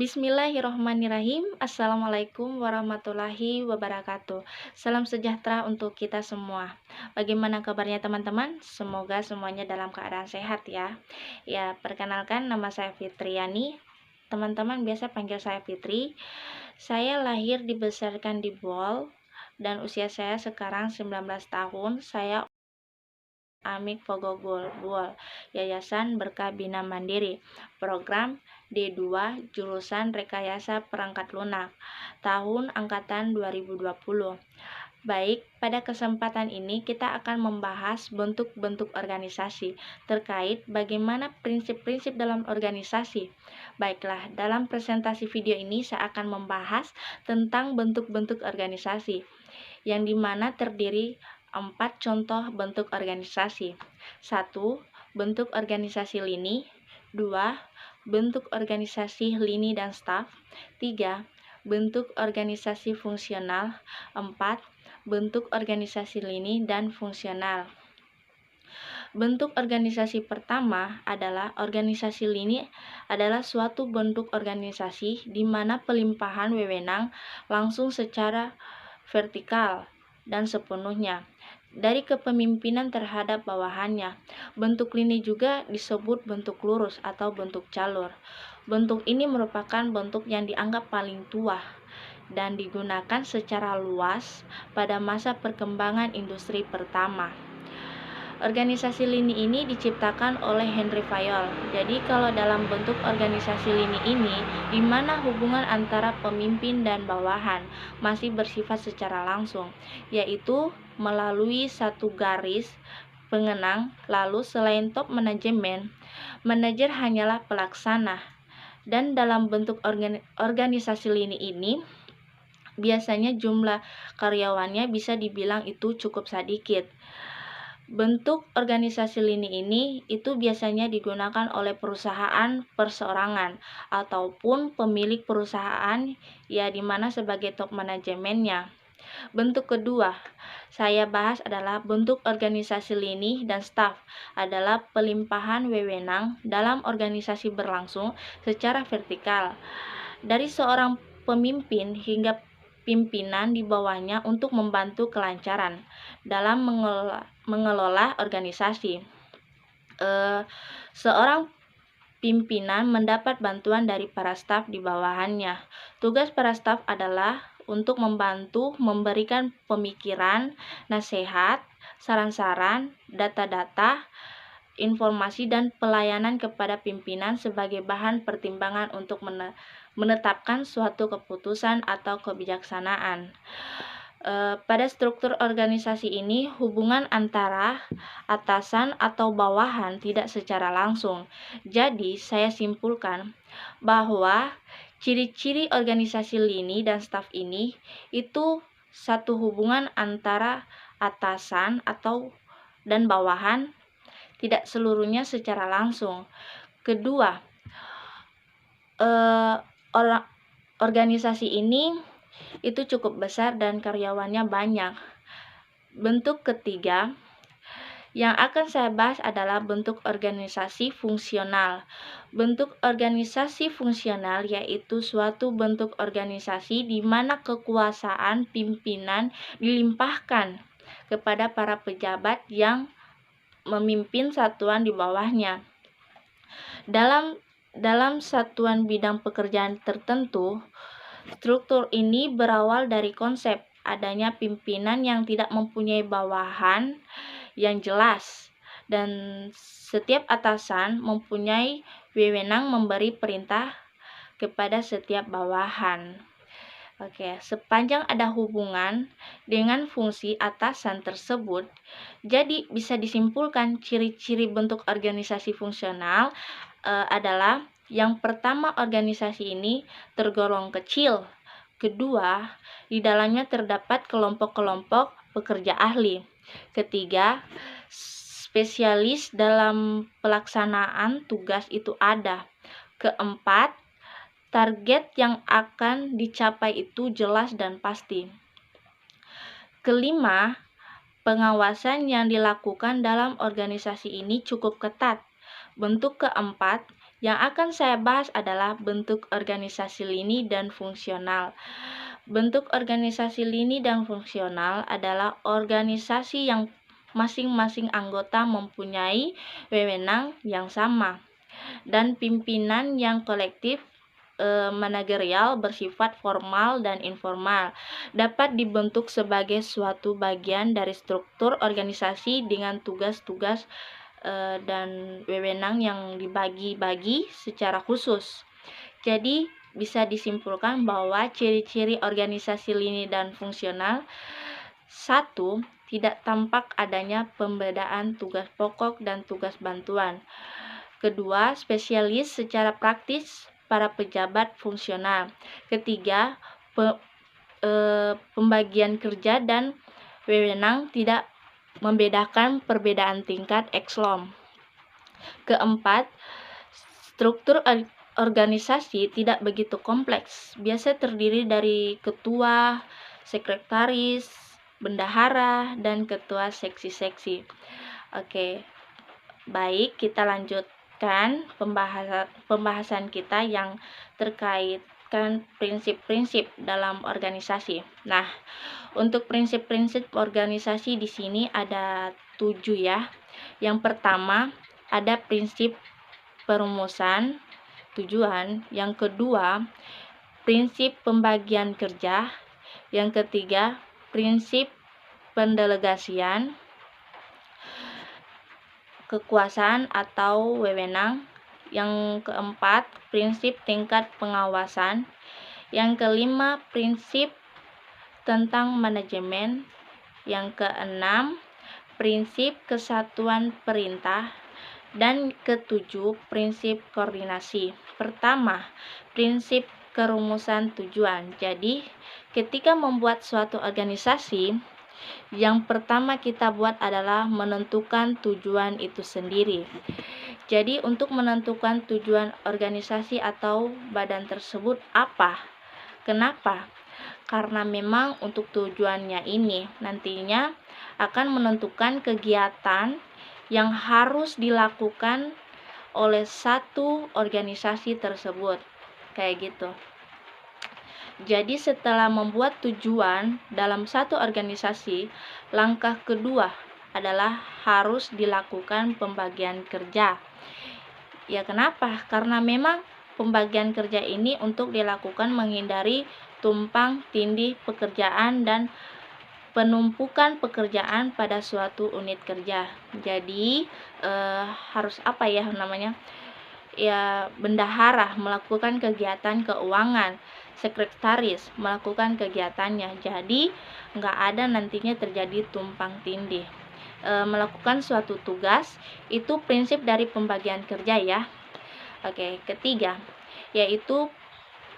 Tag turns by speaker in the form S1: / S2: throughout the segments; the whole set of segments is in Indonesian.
S1: Bismillahirrohmanirrahim. Assalamualaikum warahmatullahi wabarakatuh. Salam sejahtera untuk kita semua. Bagaimana kabarnya teman-teman? Semoga semuanya dalam keadaan sehat ya. Ya, perkenalkan nama saya Fitriani. Teman-teman biasa panggil saya Fitri. Saya lahir dibesarkan di Bol dan usia saya sekarang 19 tahun. Saya Amik Pogogol Buol, Yayasan Berkah Bina Mandiri, program D2 jurusan Rekayasa Perangkat Lunak, tahun angkatan 2020. Baik, pada kesempatan ini kita akan membahas bentuk-bentuk organisasi terkait bagaimana prinsip-prinsip dalam organisasi. Baiklah, dalam presentasi video ini saya akan membahas tentang bentuk-bentuk organisasi, yang dimana terdiri 4 contoh bentuk organisasi. 1. Bentuk organisasi lini. 2. Bentuk organisasi lini dan staf. 3. Bentuk organisasi fungsional. 4. Bentuk organisasi lini dan fungsional. Bentuk organisasi pertama adalah organisasi lini adalah suatu bentuk organisasi di mana pelimpahan wewenang langsung secara vertikal dan sepenuhnya dari kepemimpinan terhadap bawahannya. Bentuk lini juga disebut bentuk lurus atau bentuk jalur. Bentuk ini merupakan bentuk yang dianggap paling tua dan digunakan secara luas pada masa perkembangan industri pertama. Organisasi lini ini diciptakan oleh Henry Fayol. Jadi kalau dalam bentuk organisasi lini ini, di mana hubungan antara pemimpin dan bawahan masih bersifat secara langsung, yaitu melalui satu garis pengenang. Lalu selain top manajemen, manajer hanyalah pelaksana. Dan dalam bentuk organisasi lini ini, biasanya jumlah karyawannya bisa dibilang itu cukup sedikit. Bentuk organisasi lini ini itu biasanya digunakan oleh perusahaan perseorangan ataupun pemilik perusahaan, ya, dimana sebagai top manajemennya. Bentuk kedua saya bahas adalah bentuk organisasi lini dan staf adalah pelimpahan wewenang dalam organisasi berlangsung secara vertikal dari seorang pemimpin hingga pimpinan di bawahnya untuk membantu kelancaran dalam mengelola organisasi. Seorang pimpinan mendapat bantuan dari para staf di bawahannya. Tugas para staf adalah untuk membantu memberikan pemikiran, nasihat, saran-saran, data-data, informasi, dan pelayanan kepada pimpinan sebagai bahan pertimbangan untuk menetapkan suatu keputusan atau kebijaksanaan. Pada struktur organisasi ini, hubungan antara atasan atau bawahan tidak secara langsung. Jadi, saya simpulkan bahwa ciri-ciri organisasi lini dan staf ini itu satu hubungan antara atasan dan bawahan, tidak seluruhnya secara langsung. Kedua, organisasi ini itu cukup besar dan karyawannya banyak. Bentuk ketiga yang akan saya bahas adalah bentuk organisasi fungsional. Bentuk organisasi fungsional yaitu suatu bentuk organisasi di mana kekuasaan pimpinan dilimpahkan kepada para pejabat yang memimpin satuan di bawahnya. Dalam satuan bidang pekerjaan tertentu, struktur ini berawal dari konsep adanya pimpinan yang tidak mempunyai bawahan yang jelas, dan setiap atasan mempunyai wewenang memberi perintah kepada setiap bawahan. Sepanjang ada hubungan dengan fungsi atasan tersebut, jadi bisa disimpulkan ciri-ciri bentuk organisasi fungsional adalah yang pertama, organisasi ini tergolong kecil. Kedua, di dalamnya terdapat kelompok-kelompok pekerja ahli. Ketiga, spesialis dalam pelaksanaan tugas itu ada. Keempat, target yang akan dicapai itu jelas dan pasti. Kelima, pengawasan yang dilakukan dalam organisasi ini cukup ketat. Bentuk keempat Yang akan saya bahas adalah bentuk organisasi lini dan fungsional. Bentuk organisasi lini dan fungsional adalah organisasi yang masing-masing anggota mempunyai wewenang yang sama dan pimpinan yang kolektif, manajerial bersifat formal dan informal, dapat dibentuk sebagai suatu bagian dari struktur organisasi dengan tugas-tugas dan wewenang yang dibagi-bagi secara khusus. Jadi bisa disimpulkan bahwa ciri-ciri organisasi lini dan fungsional: 1. Tidak tampak adanya pembedaan tugas pokok dan tugas bantuan. Kedua, spesialis secara praktis para pejabat fungsional. Ketiga, pembagian kerja dan wewenang tidak membedakan perbedaan tingkat ekselon. Keempat, struktur organisasi tidak begitu kompleks, biasa terdiri dari ketua, sekretaris, bendahara, dan ketua seksi-seksi. Oke, baik, kita lanjutkan pembahasan kita yang terkaitkan prinsip-prinsip dalam organisasi. Nah, untuk prinsip-prinsip organisasi di sini ada 7 ya. Yang pertama, ada prinsip perumusan tujuan. Yang kedua, prinsip pembagian kerja. Yang ketiga, prinsip pendelegasian kekuasaan atau wewenang. Yang keempat, prinsip tingkat pengawasan. Yang kelima, prinsip tentang manajemen. Yang keenam, prinsip kesatuan perintah. Dan ketujuh, prinsip koordinasi. Pertama, prinsip kerumusan tujuan. Jadi, ketika membuat suatu organisasi, yang pertama kita buat adalah menentukan tujuan itu sendiri. Jadi, untuk menentukan tujuan organisasi atau badan tersebut apa? Kenapa? Karena memang untuk tujuannya ini nantinya akan menentukan kegiatan yang harus dilakukan oleh satu organisasi tersebut. Kayak gitu. Jadi setelah membuat tujuan dalam satu organisasi, langkah kedua adalah harus dilakukan pembagian kerja. Ya, kenapa? Karena memang pembagian kerja ini untuk dilakukan menghindari tumpang tindih pekerjaan dan penumpukan pekerjaan pada suatu unit kerja. Jadi harus apa ya namanya? Ya, bendahara melakukan kegiatan keuangan, sekretaris melakukan kegiatannya. Jadi nggak ada nantinya terjadi tumpang tindih. Melakukan suatu tugas itu prinsip dari pembagian kerja ya. Oke, ketiga yaitu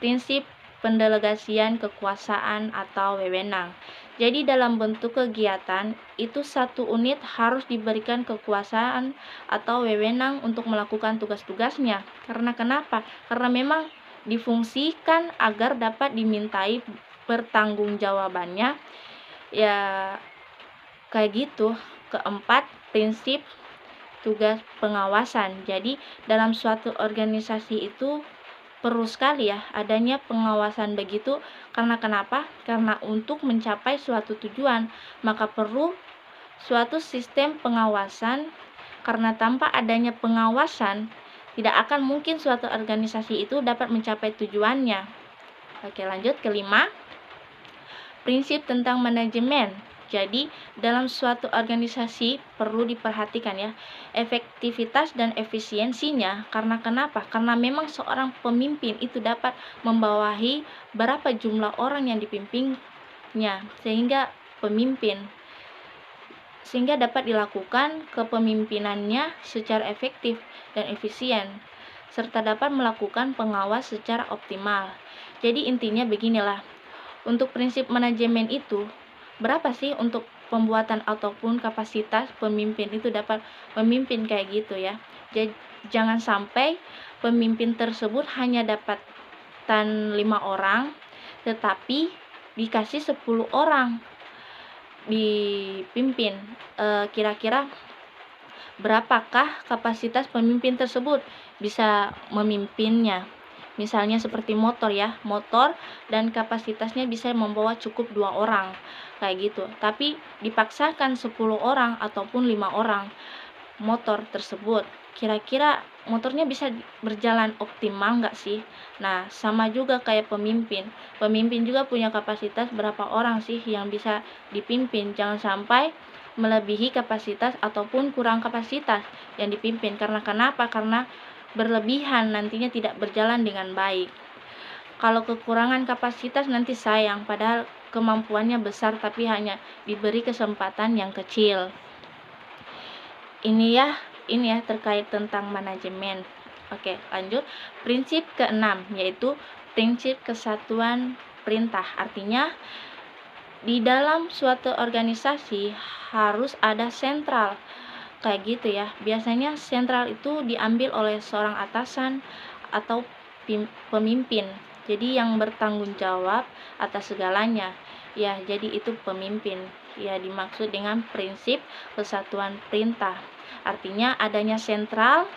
S1: prinsip pendelegasian kekuasaan atau wewenang. Jadi dalam bentuk kegiatan itu satu unit harus diberikan kekuasaan atau wewenang untuk melakukan tugas-tugasnya. Karena kenapa? Karena memang difungsikan agar dapat dimintai pertanggungjawabannya. Ya, kayak gitu. Keempat, prinsip tugas pengawasan. Jadi dalam suatu organisasi itu perlu sekali ya adanya pengawasan begitu. Karena kenapa? Karena untuk mencapai suatu tujuan maka perlu suatu sistem pengawasan. Karena tanpa adanya pengawasan tidak akan mungkin suatu organisasi itu dapat mencapai tujuannya. Oke, lanjut kelima, prinsip tentang manajemen. Jadi dalam suatu organisasi perlu diperhatikan ya efektivitas dan efisiensinya. Karena kenapa? Karena memang seorang pemimpin itu dapat membawahi berapa jumlah orang yang dipimpinnya sehingga dapat dilakukan kepemimpinannya secara efektif dan efisien serta dapat melakukan pengawas secara optimal. Jadi intinya beginilah, untuk prinsip manajemen itu berapa sih untuk pembuatan ataupun kapasitas pemimpin itu dapat memimpin kayak gitu ya. Jadi jangan sampai pemimpin tersebut hanya dapatkan 5 orang tetapi dikasih 10 orang dipimpin. Kira-kira berapakah kapasitas pemimpin tersebut bisa memimpinnya. Misalnya seperti motor ya, motor dan kapasitasnya bisa membawa cukup 2 orang, kayak gitu. Tapi dipaksakan 10 orang ataupun 5 orang motor tersebut. Kira-kira motornya bisa berjalan optimal nggak sih? Nah, sama juga kayak pemimpin. Pemimpin juga punya kapasitas berapa orang sih yang bisa dipimpin. Jangan sampai melebihi kapasitas ataupun kurang kapasitas yang dipimpin. Karena kenapa? Karena berlebihan nantinya tidak berjalan dengan baik. Kalau kekurangan kapasitas nanti sayang, padahal kemampuannya besar tapi hanya diberi kesempatan yang kecil. Ini ya terkait tentang manajemen. Oke, lanjut. Prinsip keenam yaitu prinsip kesatuan perintah. Artinya di dalam suatu organisasi harus ada sentral. Kayak gitu ya. Biasanya sentral itu diambil oleh seorang atasan atau pemimpin. Jadi yang bertanggung jawab atas segalanya. Ya, jadi itu pemimpin. Ya, dimaksud dengan prinsip kesatuan perintah. Artinya adanya sentral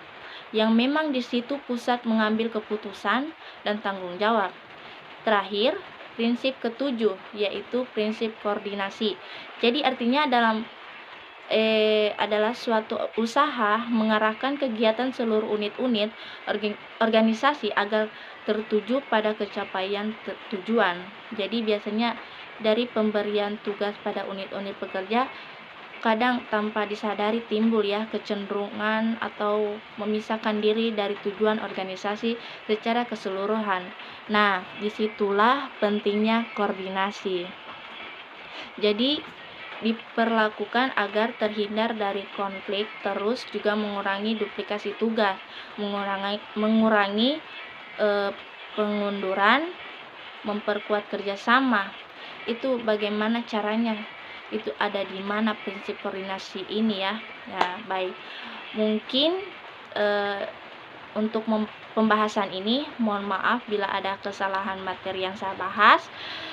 S1: yang memang di situ pusat mengambil keputusan dan tanggung jawab. Terakhir, prinsip ketujuh yaitu prinsip koordinasi. Jadi artinya adalah suatu usaha mengarahkan kegiatan seluruh unit-unit organisasi agar tertuju pada pencapaian tujuan. Jadi biasanya dari pemberian tugas pada unit-unit pekerja kadang tanpa disadari timbul ya kecenderungan atau memisahkan diri dari tujuan organisasi secara keseluruhan. Nah, disitulah pentingnya koordinasi. Jadi diperlakukan agar terhindar dari konflik, terus juga mengurangi duplikasi tugas, mengurangi pengunduran, memperkuat kerjasama. Itu bagaimana caranya? Itu ada di mana prinsip koordinasi ini ya. Ya, baik. Mungkin untuk pembahasan ini mohon maaf bila ada kesalahan materi yang saya bahas.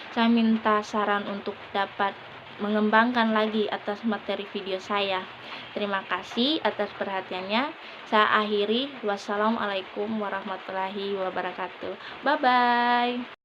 S1: Saya minta saran untuk dapat mengembangkan lagi atas materi video saya. Terima kasih atas perhatiannya. Saya akhiri. Wassalamualaikum warahmatullahi wabarakatuh. Bye bye.